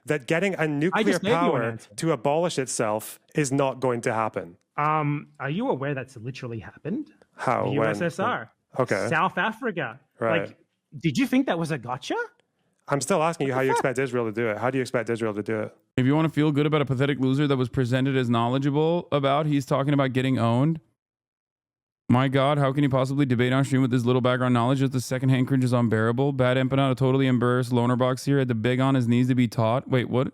that getting a nuclear power to abolish itself is not going to happen? Are you aware that's literally happened? How? The USSR. Okay. South Africa. Right. Like, did you think that was a gotcha? I'm still asking you how you expect Israel to do it. How do you expect Israel to do it? If you want to feel good about a pathetic loser that was presented as knowledgeable about, he's talking about getting owned. My God, how can you possibly debate on stream with this little background knowledge? Just the secondhand cringe is unbearable. Empanada totally embarrassed Lonerbox here. Had to beg on his knees to be taught. Wait, what?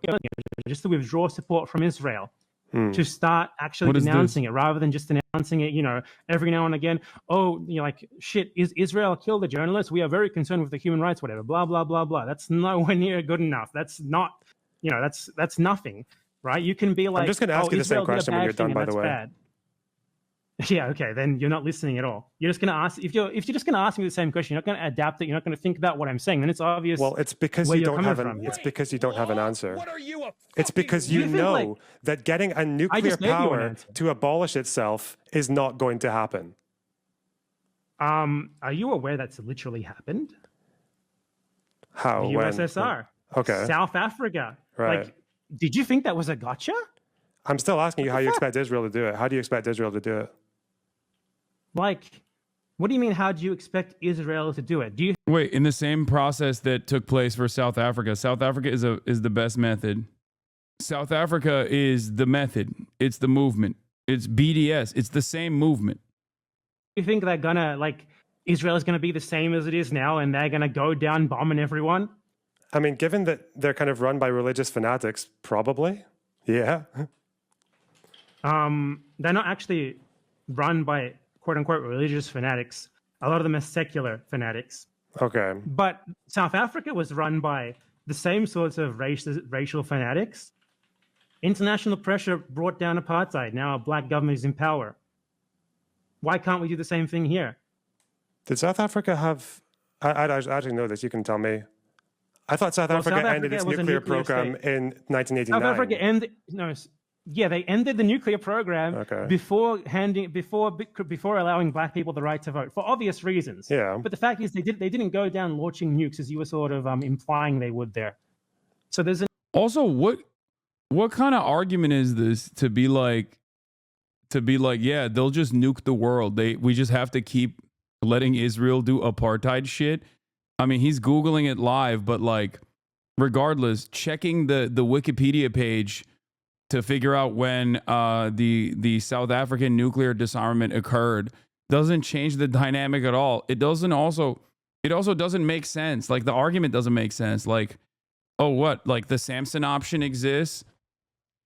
Just to withdraw support from Israel. To start actually denouncing it rather than just denouncing it, every now and again. Oh, like, shit, is Israel killed a journalist? We are very concerned with the human rights, whatever, blah, blah, blah, blah. That's nowhere near good enough. That's not, that's nothing, right? You can be like, I'm just going to ask you the same question when you're done, by the way. Bad. Yeah, okay, then you're not listening at all. You're just going to ask, if you're just going to ask me the same question, you're not going to adapt it, you're not going to think about what I'm saying, then it's obvious. Well, it's because you don't have an answer. What are you It's because you know that getting a nuclear power to abolish itself is not going to happen. Are you aware that's literally happened? How? The USSR. Okay. South Africa. Right. Like, did you think that was a gotcha? I'm still asking you how you expect Israel to do it. How do you expect Israel to do it? Like, what do you mean, how do you expect Israel to do it? Do you Wait, in the same process that took place for South Africa is the best method. South Africa is the method. It's the movement. It's BDS. It's the same movement. you think they're gonna, like, Israel is gonna be the same as it is now and they're gonna go down bombing everyone? I mean, given that they're kind of run by religious fanatics, probably. Yeah. They're not actually run by quote unquote religious fanatics. A lot of them are secular fanatics. Okay. But South Africa was run by the same sorts of racial fanatics. International pressure brought down apartheid. Now a black government is in power. Why can't we do the same thing here? Did South Africa have... I actually know this. You can tell me. I thought South Africa ended its nuclear program in 1989. South Africa ended... No, yeah, they ended the nuclear program before allowing black people the right to vote for obvious reasons. Yeah. But the fact is, they didn't go down launching nukes as you were sort of implying they would there. So there's also what kind of argument is this to be like, yeah, they'll just nuke the world. We just have to keep letting Israel do apartheid shit. I mean, he's Googling it live, but like, regardless, checking the Wikipedia page to figure out when the South African nuclear disarmament occurred doesn't change the dynamic at all. It also doesn't make sense. Like, the argument doesn't make sense. Like, oh, what? Like, the Samson option exists,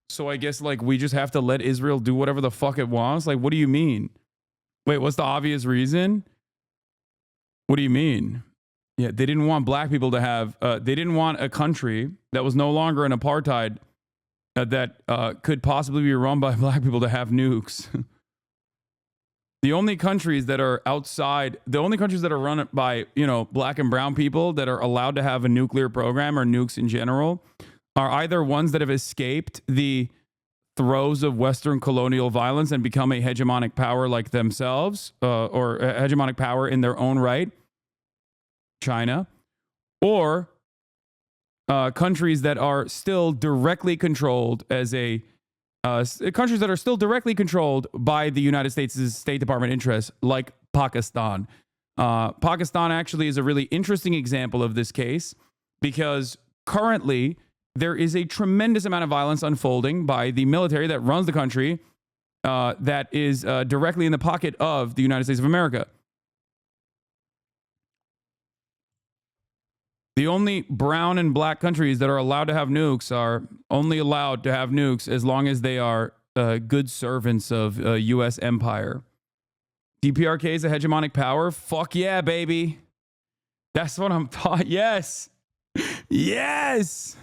so I guess, like, we just have to let Israel do whatever the fuck it wants? Like, what do you mean? Wait, what's the obvious reason? What do you mean? Yeah, they didn't want black people to have... they didn't want a country that was no longer an apartheid that could possibly be run by black people to have nukes. The only countries that are outside... The only countries that are run by, black and brown people that are allowed to have a nuclear program or nukes in general are either ones that have escaped the throes of Western colonial violence and become a hegemonic power like themselves, or a hegemonic power in their own right, China, or countries that are still directly controlled countries that are still directly controlled by the United States' State Department interests, like Pakistan. Pakistan actually is a really interesting example of this case because currently there is a tremendous amount of violence unfolding by the military that runs the country that is directly in the pocket of the United States of America. The only brown and black countries that are allowed to have nukes are only allowed to have nukes as long as they are good servants of U.S. empire. DPRK is a hegemonic power? Fuck yeah, baby. That's what I'm taught. Yes. Yes.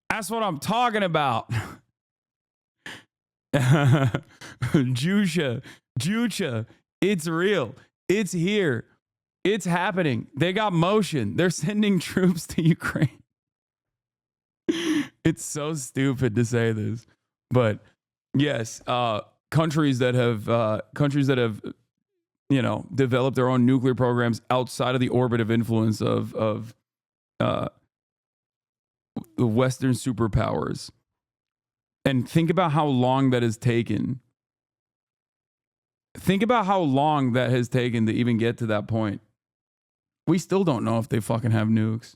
That's what I'm talking about. Jucha, it's real. It's here. It's happening. They got motion. They're sending troops to Ukraine. It's so stupid to say this, but yes, countries that have developed their own nuclear programs outside of the orbit of influence of the Western superpowers. And think about how long that has taken. Think about how long that has taken to even get to that point. We still don't know if they fucking have nukes.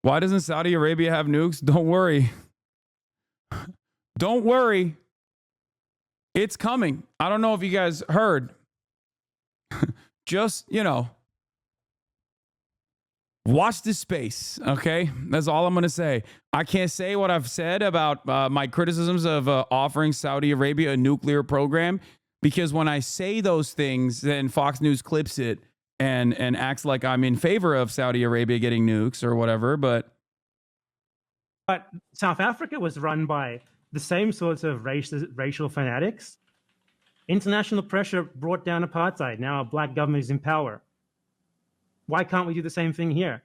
Why doesn't Saudi Arabia have nukes? Don't worry. Don't worry. It's coming. I don't know if you guys heard. Just, watch this space, okay? That's all I'm going to say. I can't say what I've said about my criticisms of offering Saudi Arabia a nuclear program, because when I say those things, then Fox News clips it and acts like I'm in favor of Saudi Arabia getting nukes or whatever, but South Africa was run by the same sorts of racial fanatics. International pressure brought down apartheid. Now a black government is in power. Why can't we do the same thing here?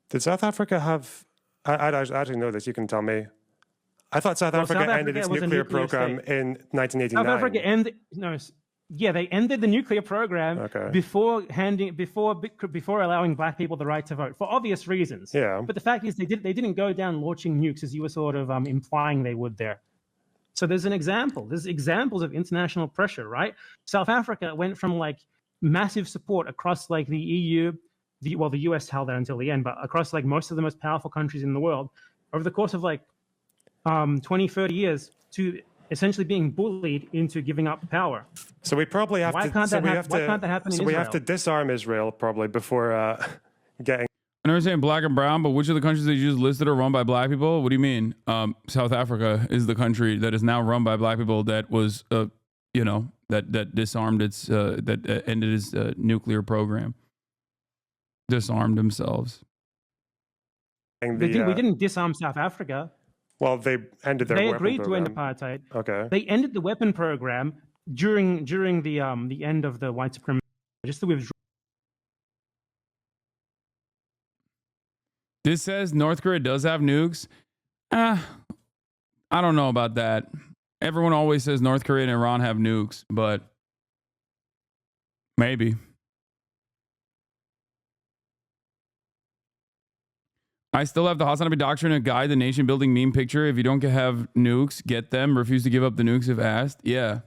Did South Africa have... I actually know this. You can tell me. I thought South Africa ended its nuclear program in 1989. South Africa ended... No, yeah, they ended the nuclear program before allowing black people the right to vote for obvious reasons. Yeah. But the fact is, they didn't go down launching nukes as you were sort of implying they would there. So there's an example. There's examples of international pressure, right? South Africa went from like massive support across like the EU, the US held that until the end, but across like most of the most powerful countries in the world over the course of like 20, 30 years to essentially being bullied into giving up power. So we probably have why to. Can't so that we hap- have why to. Can't that happen in so Israel? we have to disarm Israel probably before getting. I understand black and brown, but which of the countries that you just listed are run by black people? What do you mean? South Africa is the country that is now run by black people that was, that disarmed its, that ended its nuclear program. Disarmed themselves. We didn't disarm South Africa. Well, they ended their. They agreed to end apartheid. Okay. They ended the weapon program during the end of the white supremacy. Just to withdraw. This says North Korea does have nukes. I don't know about that. Everyone always says North Korea and Iran have nukes, but maybe. I still have the Hasan doctrine and guide the nation building meme picture. If you don't have nukes, get them. Refuse to give up the nukes if asked. Yeah.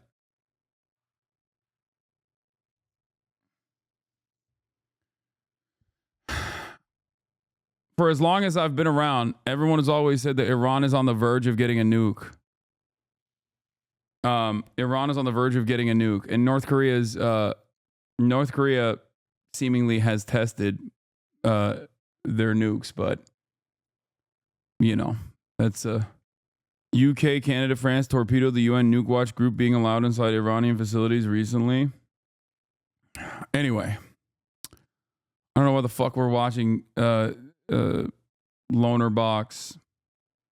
For as long as I've been around, everyone has always said that Iran is on the verge of getting a nuke. Iran is on the verge of getting a nuke, and North Korea seemingly has tested their nukes, but that's UK, Canada, France torpedoed the UN nuke watch group being allowed inside Iranian facilities recently. Anyway, I don't know what the fuck we're watching. Lonerbox.